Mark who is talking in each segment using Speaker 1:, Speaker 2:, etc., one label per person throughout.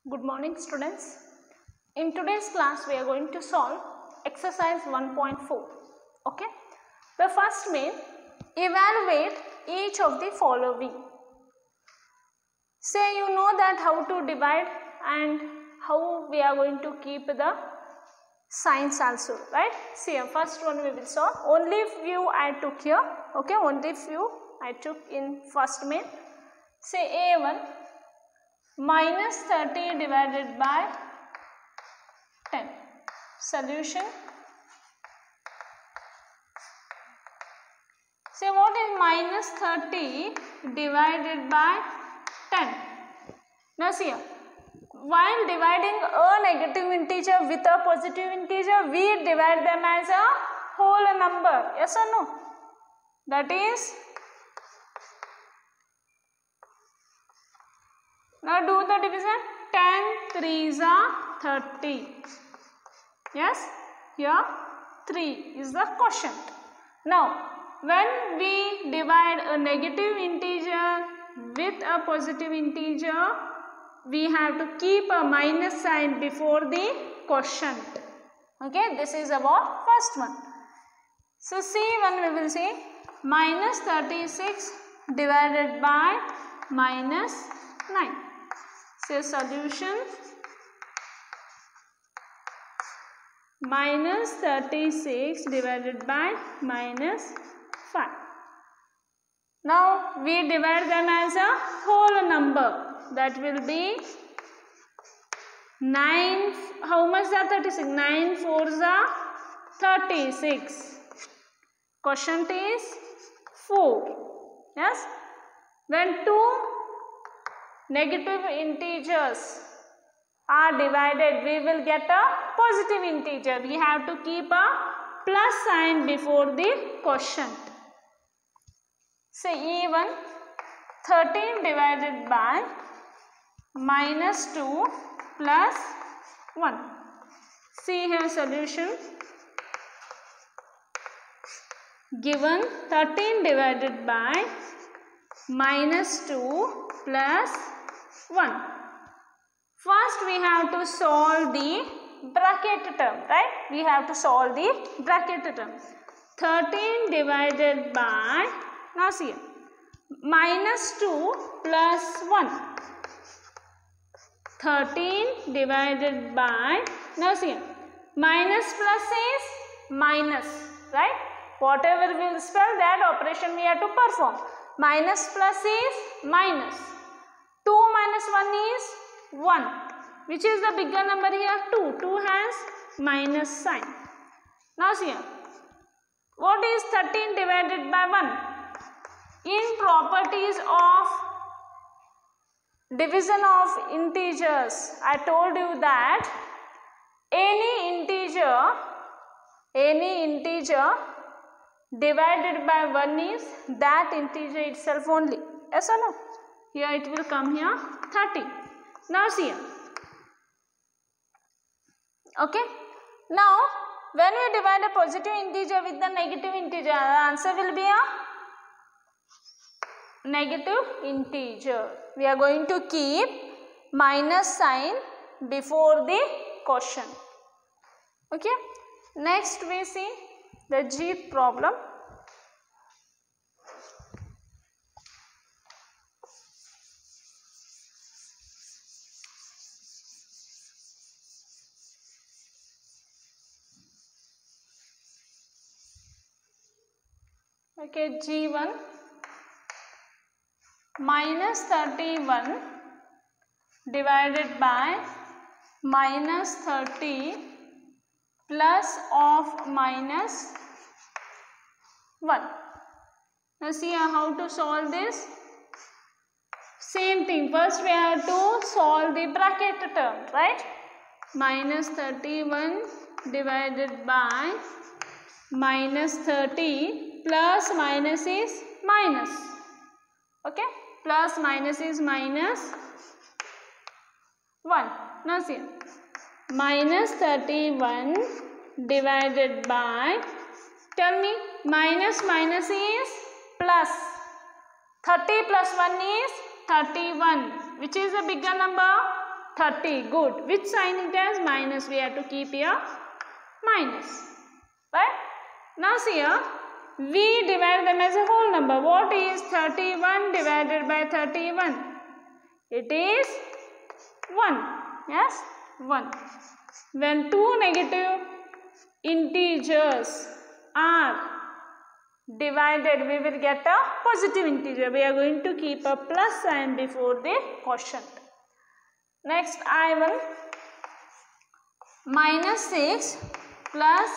Speaker 1: Good morning students. In today's class we are going to solve exercise 1.4. Okay. The first main, evaluate each of the following. Say you know that how to divide and how we are going to keep the signs also, right? See, first one we will solve. Only few I took here. Okay, only few I took in first main. Say A1 minus 30 divided by 10. Solution. Say what is minus 30 divided by 10? Now see here. While dividing a negative integer with a positive integer, we divide them as a whole number. Yes or no? That is, now do the division. 10 3s are 30. Yes, here 3 is the quotient. Now, when we divide a negative integer with a positive integer, we have to keep a minus sign before the quotient. Okay, this is about first one. So, C1 we will see minus 36 divided by minus 9. So, solution minus 36 divided by minus 5. Now, we divide them as a whole number. That will be 9, how much are 36? 9 4s are 36. Quotient is 4. Yes? When two negative integers are divided, we will get a positive integer. We have to keep a plus sign before the quotient. Say E1 13 divided by minus 2 plus 1. See here solution. Given 13 divided by minus 2 plus 1. First we have to solve the bracket term, right? We have to solve the bracket term. 13 divided by, now see, minus 2 plus 1. 13 divided by, now see, minus plus is minus, right? Whatever we will spell, that operation we have to perform. Minus plus is minus. 2 minus 1 is 1. Which is the bigger number here? 2. 2 has minus sign. Now see here. What is 13 divided by 1? In properties of division of integers, I told you that any integer divided by 1 is that integer itself only. Yes or no? Here it will come here 30. Now see here. Okay. Now when we divide a positive integer with the negative integer, the answer will be a negative integer. We are going to keep minus sign before the quotient. Okay. Next we see the G problem. Okay, G1 minus 31 divided by minus 30 plus of minus 1. Now see how to solve this. Same thing. First we have to solve the bracket term, right? Minus 31 divided by minus 30 plus minus is minus. Okay? Plus minus is minus 1. Now see. Minus 31 divided by, tell me, minus minus is plus. 30 plus 1 is 31. Which is a bigger number? 30. Good. Which sign it has? Minus. We have to keep here minus. Right? Now see here. We divide them as a whole number. What is 31 divided by 31? It is 1. Yes? 1. When two negative integers are divided, we will get a positive integer. We are going to keep a plus sign before the quotient. Next, I1. Minus 6 plus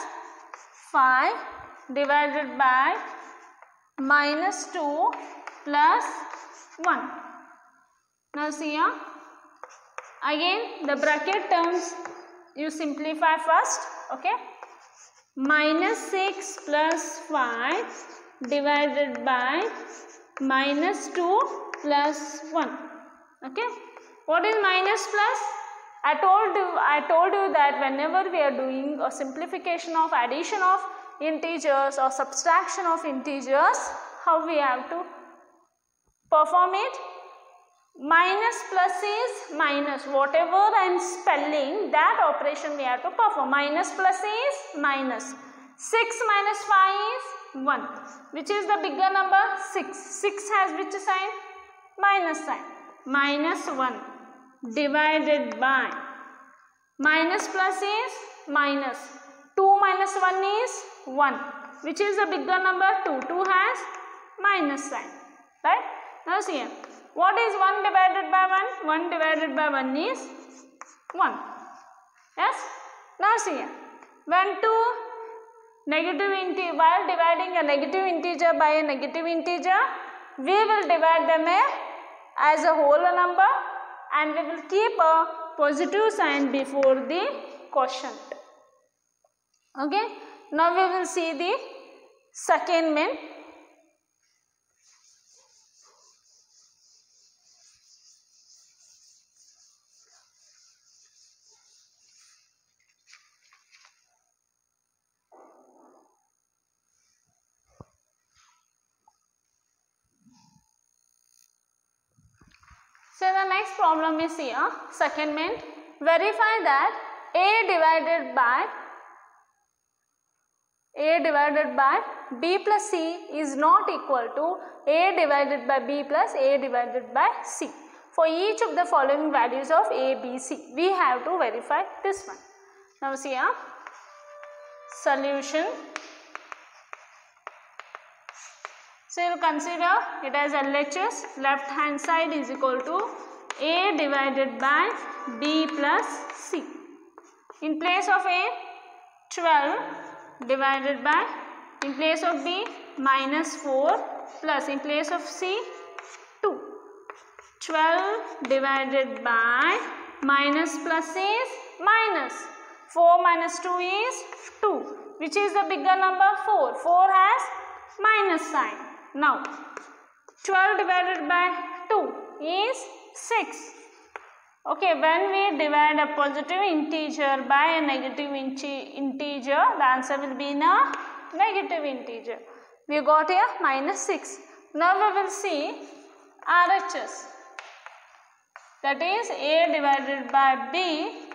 Speaker 1: 5 divided by minus 2 plus 1. Now see here. Again the bracket terms you simplify first. Okay. Minus 6 plus 5 divided by minus 2 plus 1. Okay. What is minus plus? I told you that whenever we are doing a simplification of addition of integers or subtraction of integers, how we have to perform it? Minus plus is minus. Whatever I am spelling, that operation we have to perform. Minus plus is minus. 6 minus 5 is 1. Which is the bigger number? 6. 6 has which sign? Minus sign. Minus 1 divided by minus plus is minus. 2 minus 1 is 1. Which is the bigger number? 2. 2 has minus sign. Right? Now see here. What is 1 divided by 1? 1 divided by 1 is 1. Yes? Now see here. When while dividing a negative integer by a negative integer, we will divide them as a whole number and we will keep a positive sign before the quotient. Okay. Now we will see the second main. So the next problem is here, second main. Verify that a divided by b plus c is not equal to a divided by b plus a divided by c. For each of the following values of a, b, c, we have to verify this one. Now see here, solution. So you will consider it as LHS. Left hand side is equal to a divided by b plus c. In place of a, 12 divided by, in place of b, minus 4 plus, in place of c, 2. 12 divided by minus plus is minus. 4 minus 2 is 2. Which is the bigger number? 4. 4 has minus sign. Now, 12 divided by 2 is 6. Okay, when we divide a positive integer by a negative integer, the answer will be in a negative integer. We got here minus 6. Now we will see RHS. That is a divided by b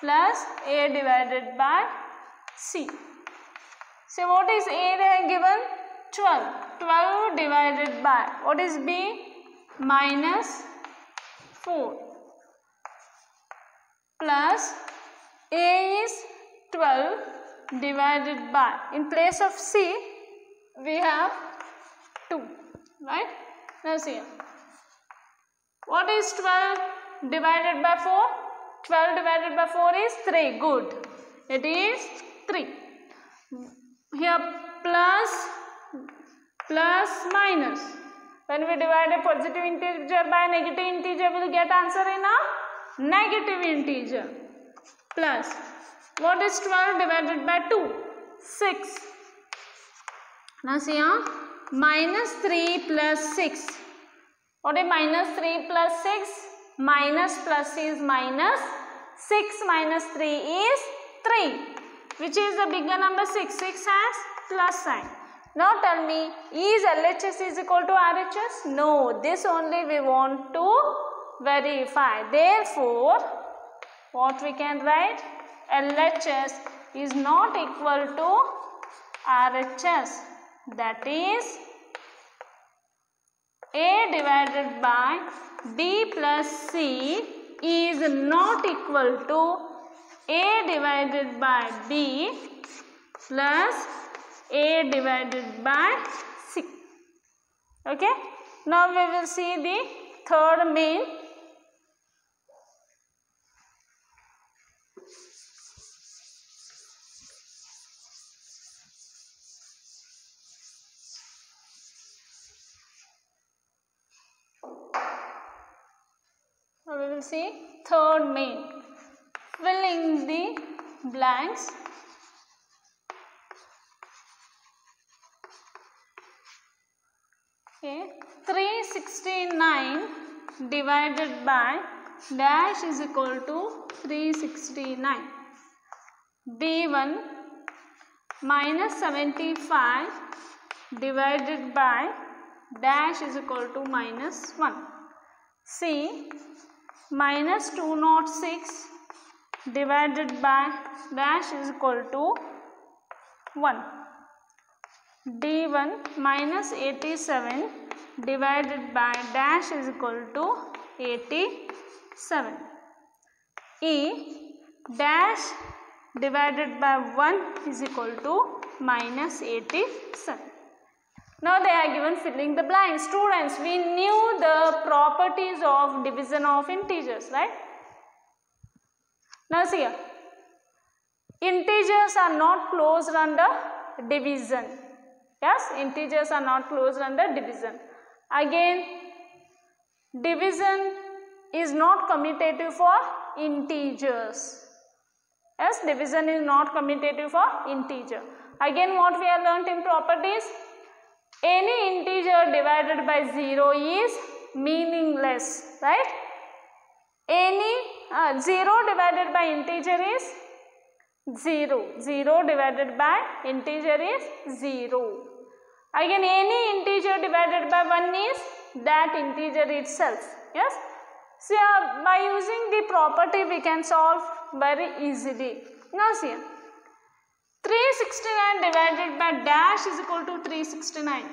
Speaker 1: plus a divided by c. So what is a they are given? 12. 12 divided by, what is b? Minus 4 plus a is 12 divided by, in place of c we have 2, right? Now see here. What is 12 divided by 4? 12 divided by 4 is 3. Good. It is 3. Here plus minus. When we divide a positive integer by a negative integer, we will get answer in a negative integer. Plus, what is 12 divided by 2? 6. Now see here, minus 3 plus 6. What is minus 3 plus 6? Minus plus is minus. 6 minus 3 is 3. Which is the bigger number? 6. 6 has plus sign. Now tell me, is LHS is equal to RHS? No, this only we want to verify. Therefore, what we can write? LHS is not equal to RHS. That is, A divided by B plus C is not equal to A divided by B plus A divided by C. Okay. Now we will see the third mean. Now we will see third mean. Fill in the blanks. Okay, 369 divided by dash is equal to 369. B1 minus 75 divided by dash is equal to minus 1. C minus 206 divided by dash is equal to 1. D1 minus 87 divided by dash is equal to 87. E dash divided by 1 is equal to minus 87. Now they are given filling the blanks. Students, we knew the properties of division of integers, right? Now see here, integers are not closed under division. Yes, integers are not closed under division. Again, division is not commutative for integers. Yes, division is not commutative for integer. Again, what we have learnt in properties? Any integer divided by 0 is meaningless, right? Any 0 divided by integer is 0. 0 divided by integer is 0. Again, any integer divided by 1 is that integer itself. Yes. So, by using the property we can solve very easily. Now see, 369 divided by dash is equal to 369.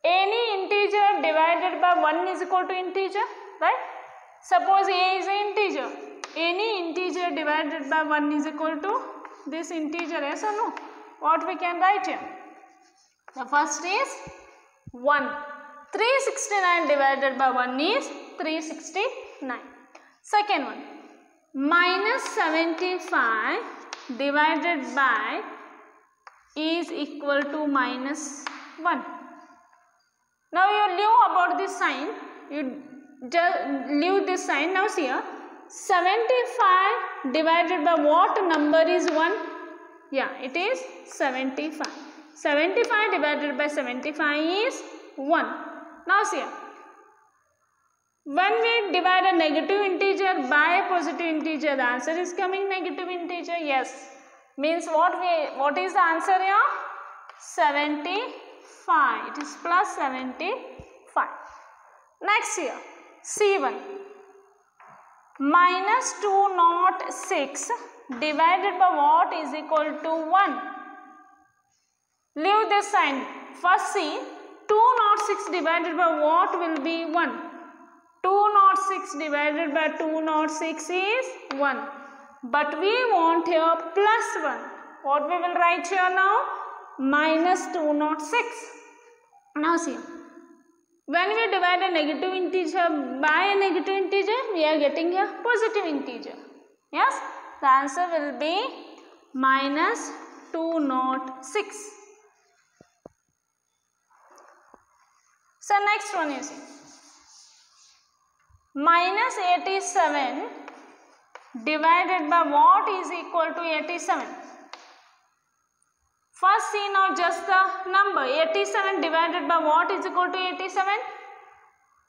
Speaker 1: Any integer divided by 1 is equal to integer, right? Suppose A is an integer. Any integer divided by 1 is equal to this integer, yes or no? What we can write here? The first is 1. 369 divided by 1 is 369. Second one, minus 75 divided by is equal to minus 1. Now you knew about this sign. You just leave this sign. Now see here, 75 divided by what number is 1? Yeah, it is 75. 75 divided by 75 is 1. Now see here, when we divide a negative integer by a positive integer, the answer is coming negative integer. Yes. Means what is the answer here? 75. It is plus 75. Next here, C1. Minus 206 divided by what is equal to 1? Leave this sign. First see, 206 divided by what will be 1? 206 divided by 206 is 1. But we want here plus 1. What we will write here now? Minus 206. Now see, when we divide a negative integer by a negative integer, we are getting a positive integer. Yes, the answer will be minus 206. So next one is minus 87 divided by what is equal to 87? First see now just the number. 87 divided by what is equal to 87?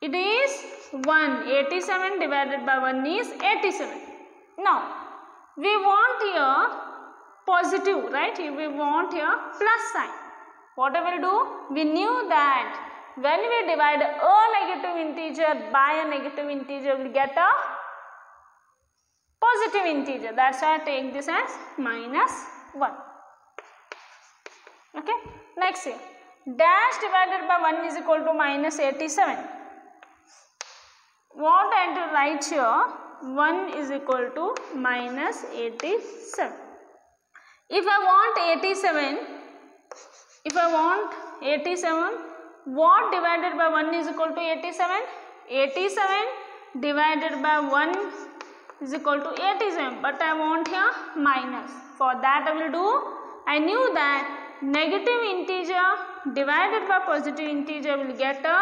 Speaker 1: It is 1. 87 divided by 1 is 87. Now we want here positive, right? We want here plus sign. What I will do? We knew that when we divide a negative integer by a negative integer, we will get a positive integer. That's why I take this as -1. Okay. Next here, dash divided by 1 is equal to -87. What I have to write here, 1 is equal to -87. If I want 87, what divided by 1 is equal to 87? 87 divided by 1 is equal to 87, but I want here minus. For that I will do, I knew that negative integer divided by positive integer will get a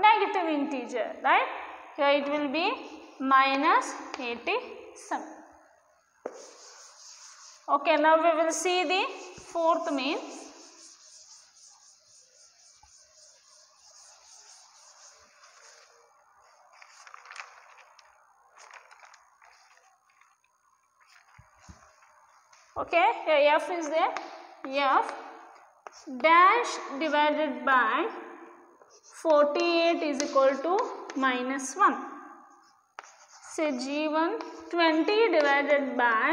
Speaker 1: negative integer, right? Here it will be -87. Okay, now we will see the fourth main. Okay, here f is there. F dash divided by 48 is equal to -1. Say G1 20 divided by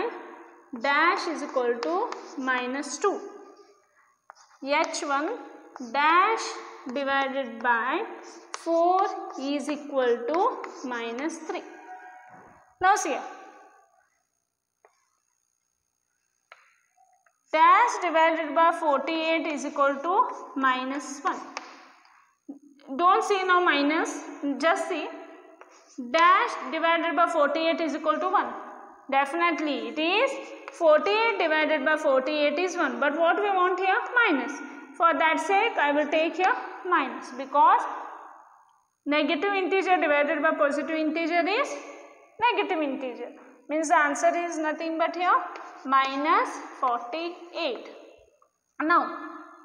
Speaker 1: dash is equal to -2. H1 dash divided by 4 is equal to -3. Now see here. Dash divided by 48 is equal to -1. Don't see now minus, just see. Dash divided by 48 is equal to 1. Definitely it is 48 divided by 48 is 1. But what we want here? Minus. For that sake I will take here minus, because negative integer divided by positive integer is negative integer. Means the answer is nothing but here -48. Now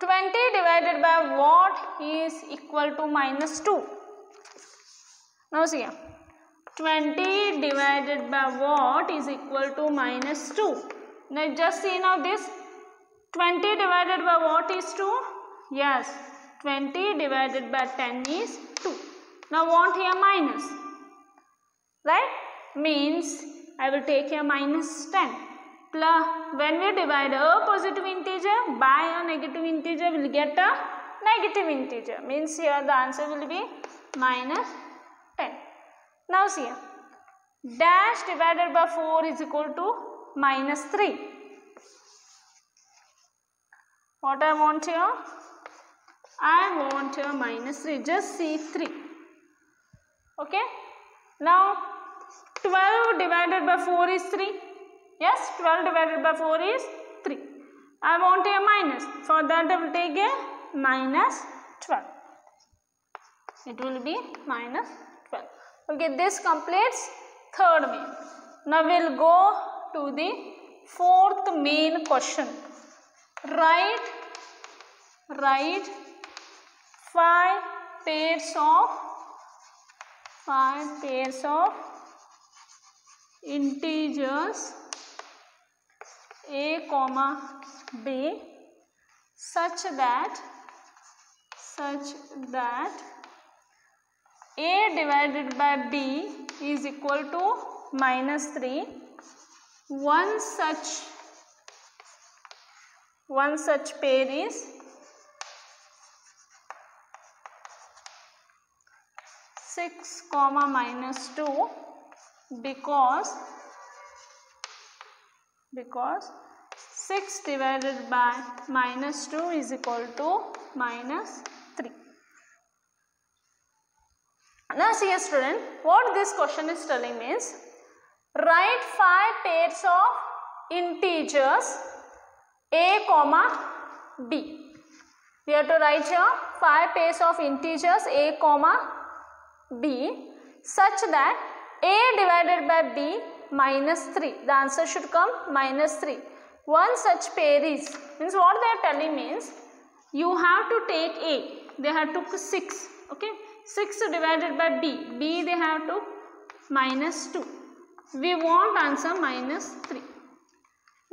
Speaker 1: 20 divided by what is equal to -2? Now see here, 20 divided by what is equal to -2? Now just see now this, 20 divided by what is 2? Yes, 20 divided by 10 is 2. Now want here minus, right? Means I will take here -10. Plus, when we divide a positive integer by a negative integer, we will get a negative integer. Means here the answer will be -10. Now see here, dash divided by 4 is equal to -3. What I want here? I want here -3. Just see 3. Okay. Now 12 divided by 4 is 3. Yes, 12 divided by 4 is 3. I want a minus. For that I will take a -12. It will be -12. Okay, this completes third main. Now we will go to the fourth main question. Write 5 pairs of integers a comma b such that a divided by b is equal to -3. One such pair is 6, -2 because 6 divided by -2 is equal to -3. Now see a student, what this question is telling means, write 5 pairs of integers a comma b. We have to write here 5 pairs of integers a comma b such that a divided by b -3. The answer should come -3. One such pair is, means what they are telling means, you have to take a, they have took 6. Okay, 6 divided by b they have took -2. We want answer -3.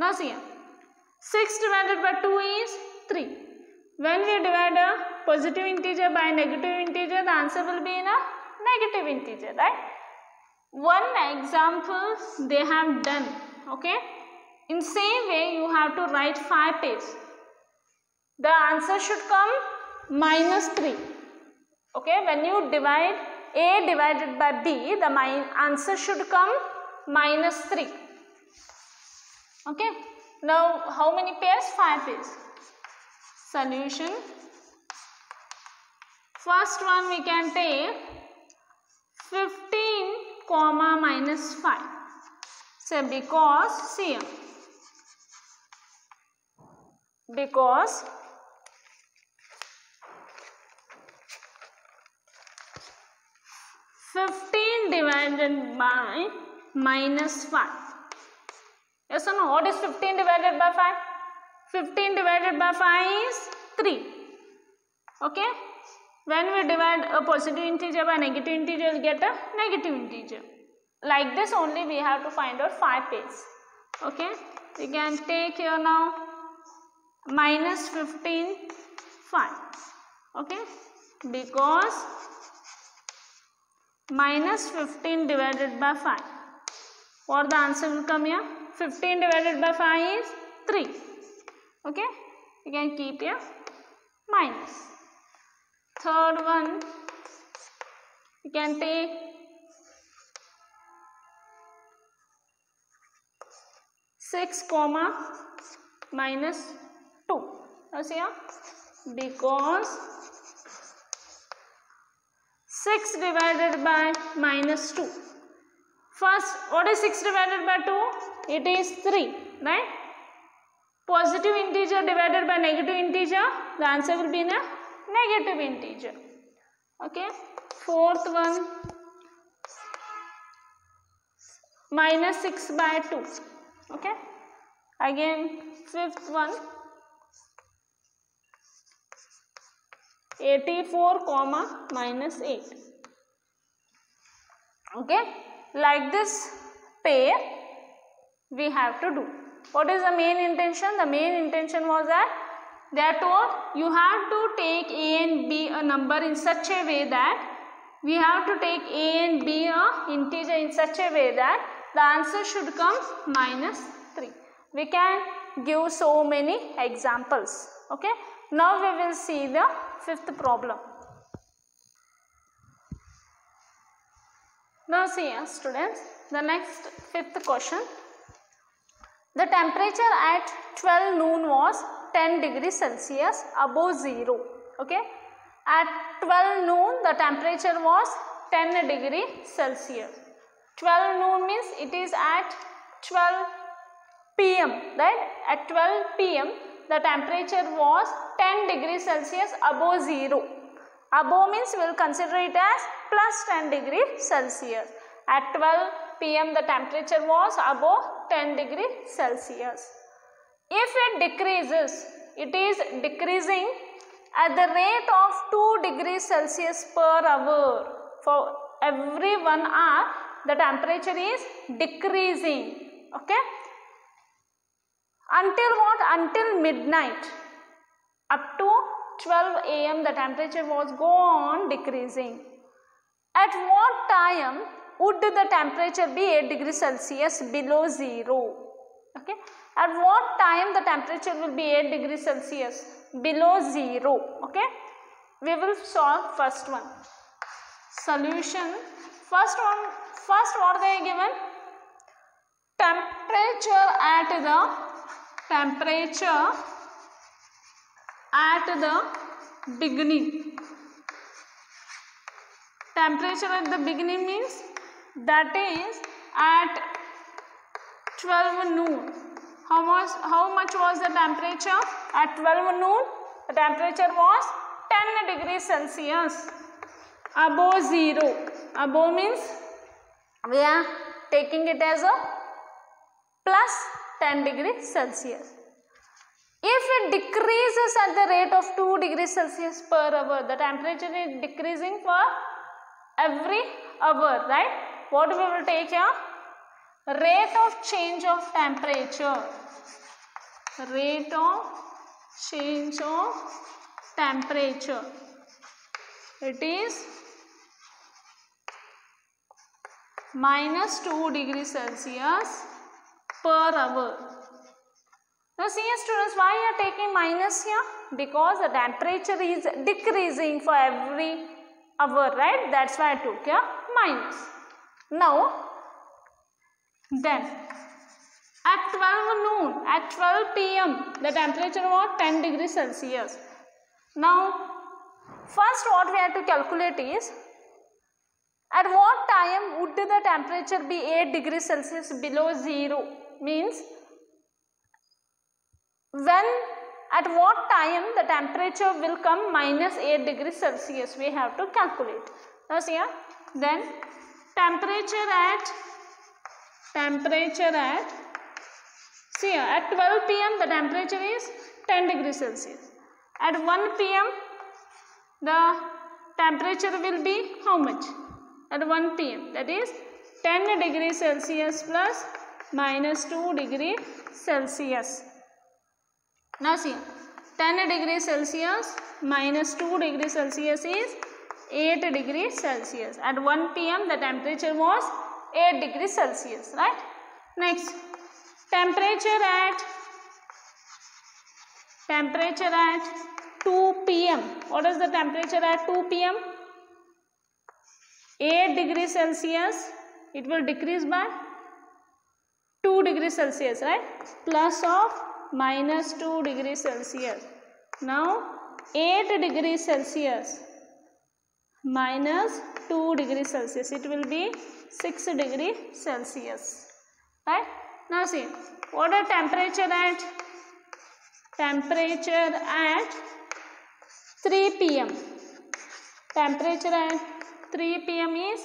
Speaker 1: Now see here, 6 divided by 2 is 3. When we divide positive integer by negative integer, the answer will be in a negative integer, right? One example they have done, okay? In same way, you have to write 5 pages. The answer should come -3. Okay, when you divide A divided by B, the answer should come -3. Okay, now how many pairs? 5 pairs. Solution. First one we can take 15 comma -5. So because see, because 15 divided by -5. Yes or no? What is 15 divided by 5? 15 divided by 5 is 3. Okay? When we divide a positive integer by negative integer, we will get a negative integer. Like this only we have to find out 5 pairs. Okay? We can take here now -15, 5. Okay? Because -15 divided by 5. What the answer will come here? 15 divided by 5 is 3. Okay? You can keep here minus. Third one, you can take -6 -2. Now see here, because 6 divided by -2. First, what is 6 divided by 2? It is 3, right? Positive integer divided by negative integer, the answer will be in a negative integer. Okay. Fourth one, -6 by 2. Okay. Again, fifth one, 84 -8. Okay. Like this pair we have to do. What is the main intention? The main intention was that they are told you have to take A and B a number in such a way that we have to take A and B a integer in such a way that the answer should come -3. We can give so many examples. Okay. Now we will see the fifth problem. Now see here students, the next fifth question. The temperature at 12 noon was 10 degrees Celsius above 0. Okay. At 12 noon the temperature was 10 degrees Celsius. 12 noon means it is at 12 p.m. right? At 12 p.m. the temperature was 10 degrees Celsius above 0. Above means we will consider it as plus 10 degrees Celsius. At 12 p.m. the temperature was above 10 degrees Celsius. If it decreases, it is decreasing at the rate of 2 degrees Celsius per hour. For every 1 hour, the temperature is decreasing. Okay. Until what? Until midnight. Up to 12 a.m. the temperature was go on decreasing. At what time would the temperature be 8 degrees Celsius below 0? Okay. At what time the temperature will be 8 degrees Celsius below 0? Okay. We will solve first one. Solution. First what they are given? Temperature at the beginning. Temperature at the beginning means that is at 12 noon. How much was the temperature? At 12 noon the temperature was 10 degrees Celsius above 0. Above means we are taking it as a plus 10 degrees Celsius. If it decreases at the rate of 2 degrees Celsius per hour, the temperature is decreasing for every hour, right? What we will take here? Rate of change of temperature. Rate of change of temperature. It is minus 2 degrees Celsius per hour. Now see students, why you are taking minus here? Because the temperature is decreasing for every hour, right? That's why I took here minus. Now then at 12 noon, at 12 p.m. the temperature was 10 degrees Celsius. Now first what we have to calculate is, at what time would the temperature be 8 degrees Celsius below 0? Means when, at what time the temperature will come minus 8 degrees Celsius, we have to calculate. Now see here, then temperature at see here, at 12 p.m. the temperature is 10 degrees Celsius. At 1 p.m. the temperature will be how much? At 1 p.m. that is 10 degrees Celsius plus minus 2 degrees Celsius. Now see, 10 degrees Celsius minus 2 degrees Celsius is 8 degrees Celsius. At 1 p.m. the temperature was 8 degrees Celsius, right? Next, temperature at 2 p.m. What is the temperature at 2 p.m.? 8 degrees Celsius, it will decrease by 2 degrees Celsius, right? Plus of minus 2 degrees Celsius. Now 8 degrees Celsius minus 2 degrees Celsius, it will be 6 degrees Celsius, right? Now see, what is temperature at 3 p.m. Temperature at 3 p.m. is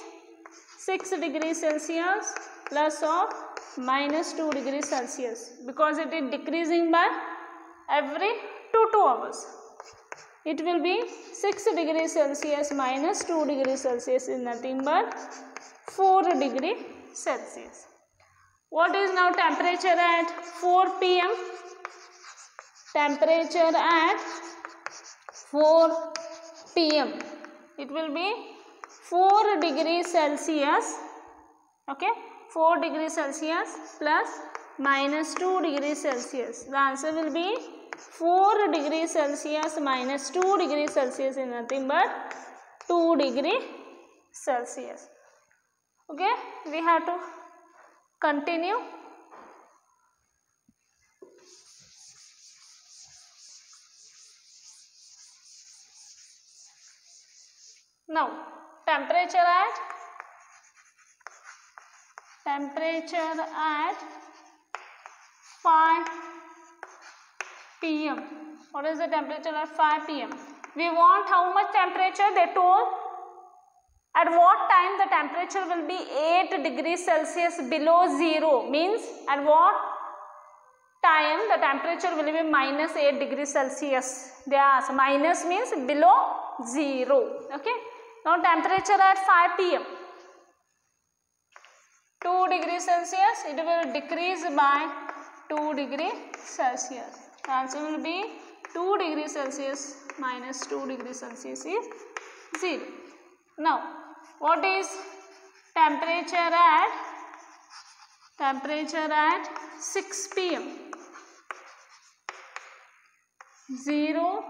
Speaker 1: 6 degrees Celsius plus of minus 2 degrees Celsius, because it is decreasing by every 2 hours. It will be 6 degrees Celsius minus 2 degrees Celsius is nothing but 4 degrees Celsius. What is now temperature at 4 p.m.? Temperature at 4 p.m. It will be 4 degrees Celsius, okay, 4 degrees Celsius plus minus 2 degrees Celsius. The answer will be 4 degrees Celsius minus 2 degrees Celsius is nothing but 2 degrees Celsius. Okay, we have to continue. Now temperature at 5 p.m. What is the temperature at 5 p.m.? We want how much temperature? They told at what time the temperature will be 8 degrees Celsius below 0. Means at what time the temperature will be minus 8 degrees Celsius. They ask, minus means below 0. Okay. Now temperature at 5 p.m. 2 degrees Celsius, it will decrease by 2 degrees Celsius. The answer will be 2 degrees Celsius minus 2 degrees Celsius is 0. Now, what is temperature at 6 p.m.? 0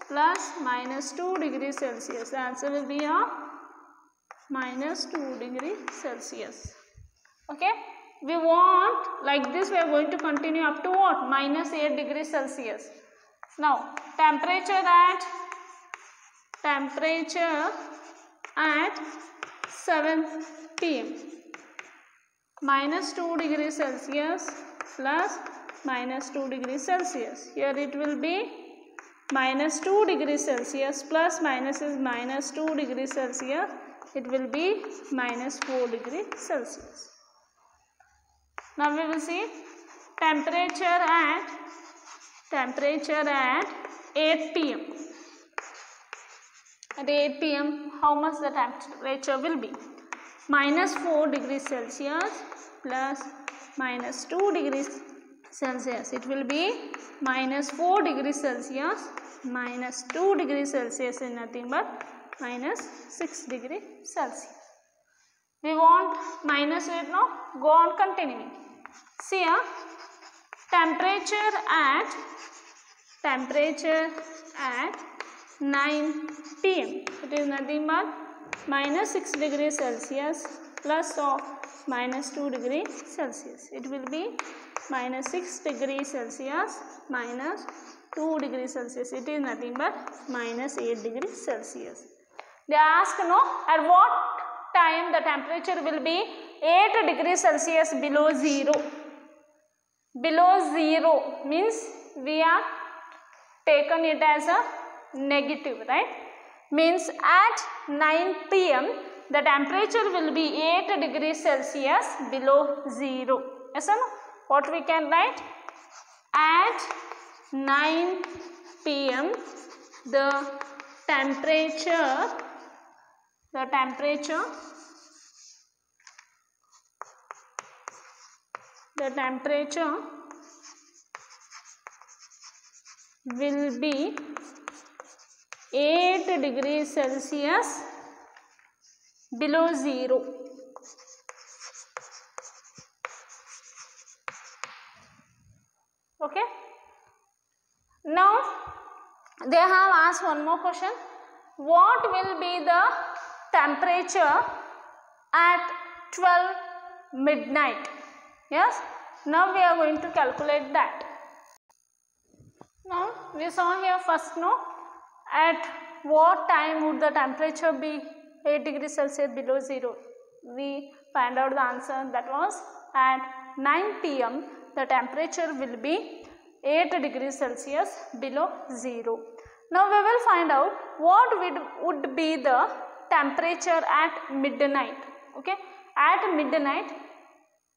Speaker 1: plus minus 2 degrees Celsius. The answer will be a minus 2 degrees Celsius. Okay, we want like this, we are going to continue up to what? Minus 8 degrees Celsius. Now temperature at 7 p.m. minus 2 degrees Celsius plus minus 2 degrees Celsius. Here it will be minus 2 degrees Celsius plus minus is minus 2 degrees Celsius. It will be minus 4 degrees Celsius. Now we will see temperature at 8 p.m. At 8 p.m. how much the temperature will be? Minus 4 degrees Celsius plus minus 2 degrees Celsius. It will be minus 4 degrees Celsius minus 2 degrees Celsius is nothing but minus 6 degrees Celsius. We want minus 8 now. Go on continuing. See here, temperature at 9 p.m. It is nothing but minus 6 degrees Celsius plus of minus 2 degrees Celsius. It will be minus 6 degrees Celsius minus 2 degrees Celsius. It is nothing but minus 8 degrees Celsius. They ask no, at what time the temperature will be 8 degrees Celsius below 0. Below 0 means we are taken it as a negative, right? Means at 9 p.m. the temperature will be 8 degrees Celsius below 0. Yes or no? What we can write? At 9 p.m. the temperature will be 8 degrees Celsius below 0. Okay. Now they have asked one more question. What will be the temperature at 12 midnight? Yes. Now we are going to calculate that. Now we saw here first, no, at what time would the temperature be 8 degrees Celsius below 0? We find out the answer, that was at 9 p.m. the temperature will be 8 degrees Celsius below 0. Now we will find out what would be the temperature at midnight. Okay, at midnight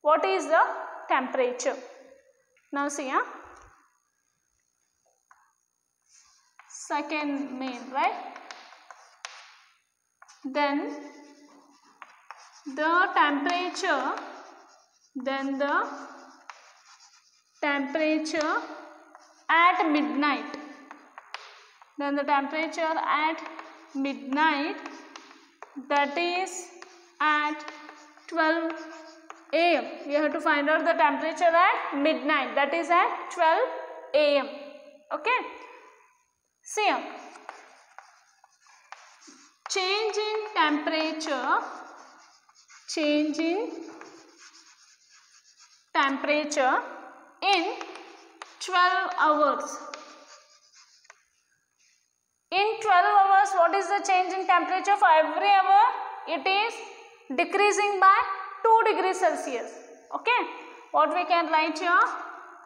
Speaker 1: what is the temperature? Now see, yeah, second main, right? Then the temperature at midnight. Then the temperature at midnight, that is at 12 a.m. We have to find out the temperature at midnight, that is at 12 a.m. Okay. See here, change in temperature in 12 hours. In 12 hours, what is the change in temperature? For every hour, it is decreasing by 2 degrees Celsius. Okay. What we can write here?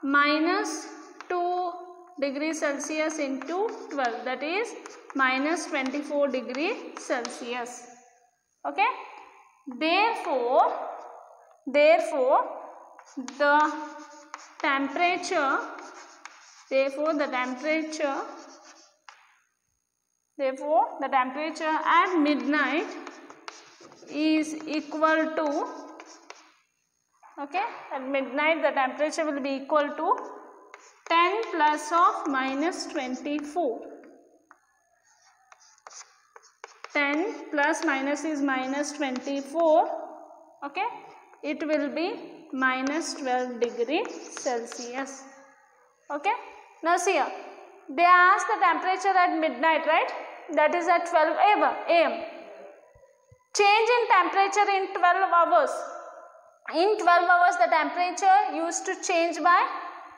Speaker 1: Minus 2 degrees Celsius into 12. That is minus 24 degrees Celsius. Okay. Therefore, the temperature at midnight is equal to, okay, at midnight the temperature will be equal to 10 plus of minus 24. 10 plus minus is minus 24. Okay, it will be minus 12 degrees Celsius. Okay. Now see here, they ask the temperature at midnight, right? That is at 12 a.m. Change in temperature in 12 hours. In 12 hours the temperature used to change by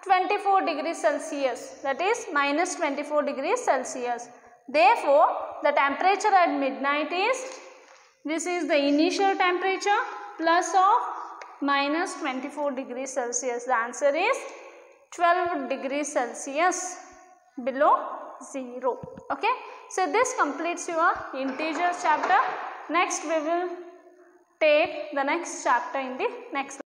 Speaker 1: 24 degrees Celsius, that is minus 24 degrees Celsius. Therefore, the temperature at midnight is, this is the initial temperature plus of minus 24 degrees Celsius. The answer is 12 degrees Celsius below 0. Okay. So this completes your integers chapter. Next we will take the next chapter in the next